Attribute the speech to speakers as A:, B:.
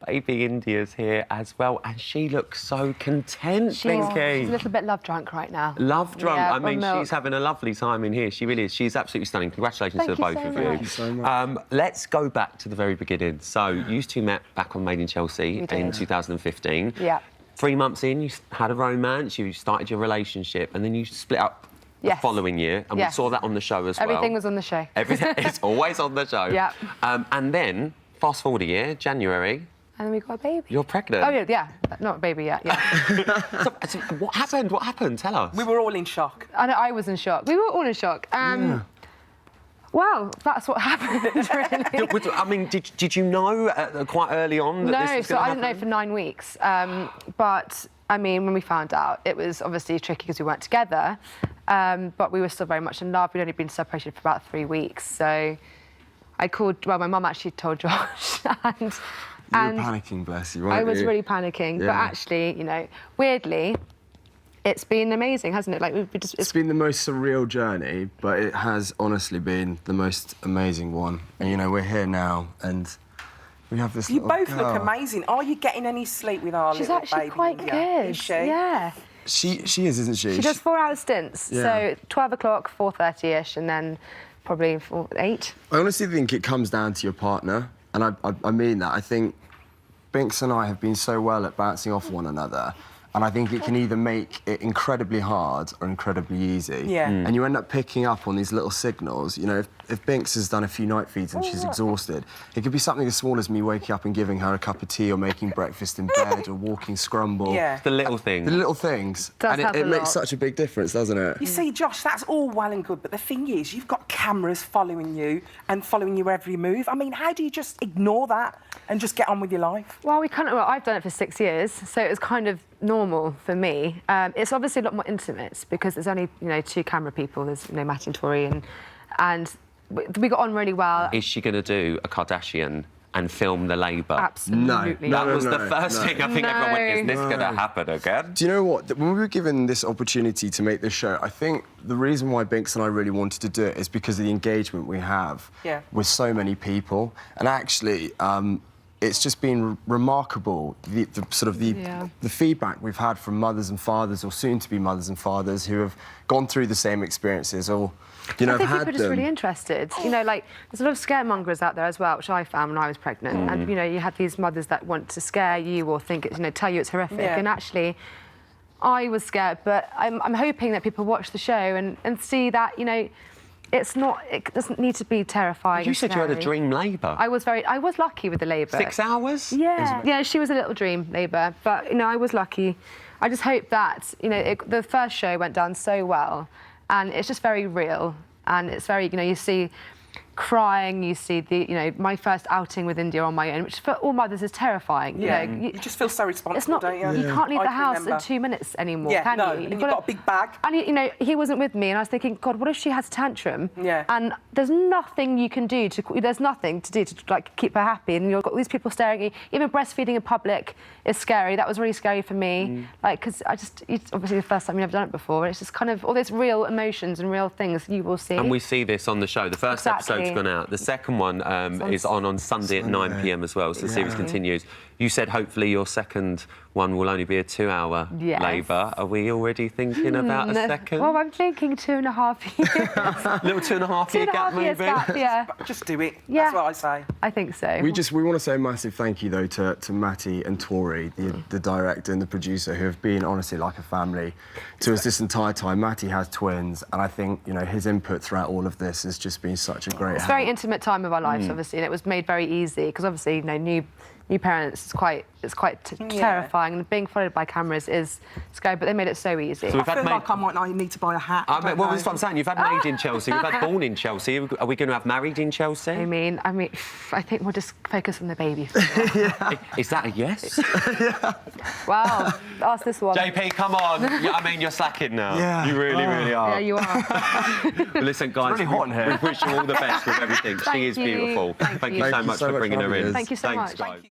A: Baby India's here as well, and she looks so content, Binky.
B: She's a little bit love drunk right now.
A: Love drunk.
B: Yeah,
A: I mean, she's having a lovely time in here. She really is. She's absolutely stunning. Congratulations to the both of you.
C: Thank you so much.
A: Let's go back to the very beginning. So, you two met back on Made in Chelsea in 2015.
B: Yeah.
A: 3 months in, you had a romance, you started your relationship, and then you split up the following year, and we saw that on the show as well.
B: Everything was on the show.
A: Everything is always on the show.
B: Yeah.
A: And then, fast forward a year, January.
B: And then we got a baby.
A: You're pregnant.
B: Oh, yeah. Not a baby yet, yeah.
A: So what happened? What happened? Tell us.
D: We were all in shock.
B: I know, I was in shock. We were all in shock. Well, that's what happened, really.
A: I mean, did you know quite early on that this was
B: so
A: going to
B: I
A: happen?
B: didn't know for 9 weeks. But, I mean, when we found out, it was obviously tricky because we weren't together. But we were still very much in love. We'd only been separated for about 3 weeks. So I called... Well, my mum actually told Josh.
C: You were panicking, bless you, weren't you?
B: I was really panicking. But actually, you know, weirdly, it's been amazing, hasn't it? Like,
C: It's been the most surreal journey, but it has honestly been the most amazing one. And, you know, we're here now, and we have this
D: You both
C: girl.
D: look amazing. Are you getting any sleep with our
B: She's
D: little
B: actually
D: baby?
B: quite good.
D: Is she?
B: Yeah.
C: She is, isn't she?
B: She does 4-hour stints. So 12 o'clock, 4:30ish, and then probably 8.
C: I honestly think it comes down to your partner, and I mean that. I think Binks and I have been so well at bouncing off one another, and I think it can either make it incredibly hard or incredibly easy.
D: Yeah.
C: And you end up picking up on these little signals. You know, if Binks has done a few night feeds and she's exhausted, it could be something as small as me waking up and giving her a cup of tea or making breakfast in bed or walking scrumble.
D: Yeah.
A: The little things.
C: The little things.
B: Does
C: and
B: help
C: it
B: a
C: makes
B: lot.
C: such a big difference, doesn't it?
D: You see, Josh, that's all well and good, but the thing is, you've got cameras following you and following your every move. I mean, how do you just ignore that and just get on with your life?
B: Well, I've done it for 6 years, so it was kind of normal for me. It's obviously a lot more intimate because there's only, you know, 2 camera people. There's, you know, Matt and Tori, and we got on really well.
A: Is she going to do a Kardashian and film the labour?
B: Absolutely.
C: No.
A: That was the first thing I think everyone went, is this going to happen again?
C: Do you know what? When we were given this opportunity to make this show, I think the reason why Binks and I really wanted to do it is because of the engagement we have with so many people. And actually, it's just been remarkable, the feedback we've had from mothers and fathers, or soon-to-be mothers and fathers, who have gone through the same experiences, or, you know,
B: I think
C: have
B: people
C: had
B: are just
C: them.
B: really interested. You know, like, there's a lot of scaremongers out there as well, which I found when I was pregnant. And, you know, you have these mothers that want to scare you or think, you know, tell you it's horrific. And actually, I was scared, but I'm hoping that people watch the show and see that, you know, it doesn't need to be terrifying.
A: You said you had a dream labour.
B: I was lucky with the labour.
A: 6 hours?
B: Yeah. Yeah, she was a little dream labour, but, you know, I was lucky. I just hope that, you know, the first show went down so well, and it's just very real, and it's very, you know, you see crying, you see you know, my first outing with India on my own, which for all mothers is terrifying.
D: Yeah,
B: you know,
D: you just feel so responsible,
B: it's not,
D: don't you?
B: You can't leave
D: I
B: the
D: can
B: house
D: remember.
B: in 2 minutes anymore,
D: Yeah,
B: can
D: no,
B: you?
D: and you've got a big bag.
B: And, you know, he wasn't with me, and I was thinking, God, what if she has a tantrum?
D: Yeah.
B: And there's nothing you can do there's nothing to do to, like, keep her happy, and you've got all these people staring at you. Even breastfeeding in public is scary. That was really scary for me, like, because it's obviously the first time you've never done it before, and it's just kind of all these real emotions and real things you will see.
A: And we see this on the show. The first episode's gone out. The second one is on Sunday at 9 p.m. as well, so the series continues. You said hopefully your second one will only be a 2-hour labour. Are we already thinking about a second?
B: Well, I'm thinking 2.5 years.
A: Little 2.5 year gap,
B: 2.5 years
A: maybe?
B: gap, yeah.
D: Just do it.
B: Yeah.
D: That's what I say.
B: I think so.
C: We want to say a massive thank you, though, to Matty and Tori, the director and the producer, who have been, honestly, like a family to us this entire time. Matty has twins, and I think, you know, his input throughout all of this has just been such a great
B: It's a very intimate time of our lives, obviously, and it was made very easy, because obviously, you know, new parents, it's quite terrifying, and being followed by cameras is scary, but they made it so easy.
A: So
D: I feel like I might not need to buy a hat.
A: well, that's what I'm saying. You've had made in Chelsea, you've had born in Chelsea. Are we going to have married in Chelsea?
B: I mean, I think we'll just focus on the baby.
A: Is that a yes?
B: Wow, ask this one.
A: JP, come on. I mean, you're slacking now.
C: Yeah.
A: You really, really are.
B: Yeah, you are.
A: But listen, guys,
C: really hot in here.
A: we wish you all the best with everything. She is
B: you.
A: beautiful. Thank you so much for bringing her in.
B: Thank you so
A: Thanks,
B: much.
A: guys.